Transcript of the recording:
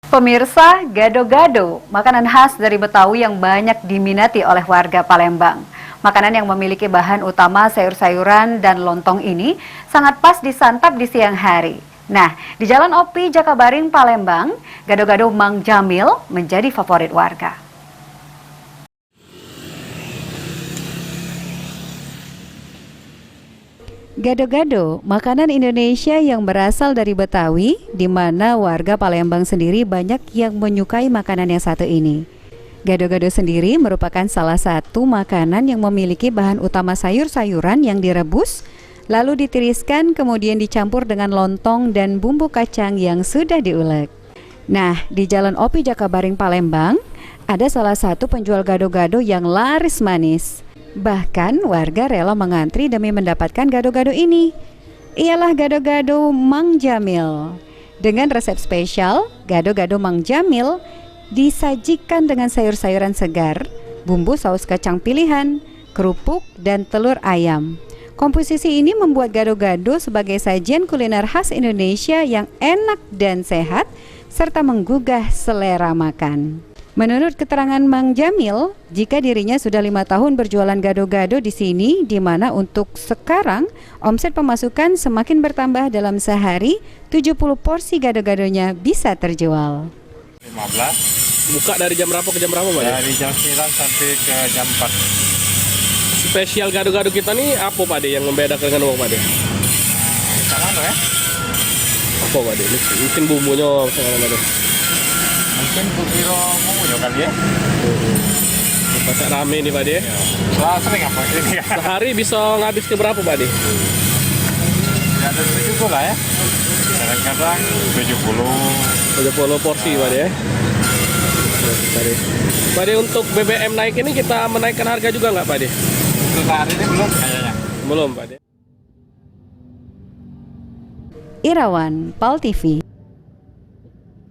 Pemirsa, gado-gado, makanan khas dari Betawi yang banyak diminati oleh warga Palembang. Makanan yang memiliki bahan utama sayur-sayuran dan lontong ini sangat pas disantap di siang hari. Nah, di Jalan Opi, Jakabaring, Palembang, gado-gado Mang Jamil menjadi favorit warga. Gado-gado, makanan Indonesia yang berasal dari Betawi, di mana warga Palembang sendiri banyak yang menyukai makanan yang satu ini. Gado-gado sendiri merupakan salah satu makanan yang memiliki bahan utama sayur-sayuran yang direbus, lalu ditiriskan kemudian dicampur dengan lontong dan bumbu kacang yang sudah diulek. Nah, di Jalan Opi Jakabaring Palembang, ada salah satu penjual gado-gado yang laris manis. Bahkan warga rela mengantri demi mendapatkan gado-gado ini. Ialah gado-gado Mang Jamil. Dengan resep spesial, gado-gado Mang Jamil disajikan dengan sayur-sayuran segar, bumbu saus kacang pilihan, kerupuk, dan telur ayam. Komposisi ini membuat gado-gado sebagai sajian kuliner khas Indonesia yang enak dan sehat, serta menggugah selera makan. Menurut keterangan Mang Jamil, jika dirinya sudah 5 tahun berjualan gado-gado di sini, di mana untuk sekarang omset pemasukan semakin bertambah dalam sehari, 70 porsi gado-gadonya bisa terjual. 15. Buka dari jam berapa ke jam berapa, Pak? Dari jam 9 sampai ke jam 4. Spesial gado-gado kita nih apa, Pak De, yang membedakan dengan Pak De? Jangan ya? Apa, Pak De? Mungkin bumbunya Pak De. Mungkin bubiro bumbunya kali ya. Masak rame nih, Pak De. Sering apa ini ya? Sehari bisa ngabis ke berapa, Pak De? Ya ada 70 lah ya. Kadang-kadang 70 porsi, Pak De. Pak De, untuk BBM naik ini kita menaikkan harga juga nggak, Pak De? untuk hari ini belum kayaknya. Belum, Pak De. Irawan, PAL TV.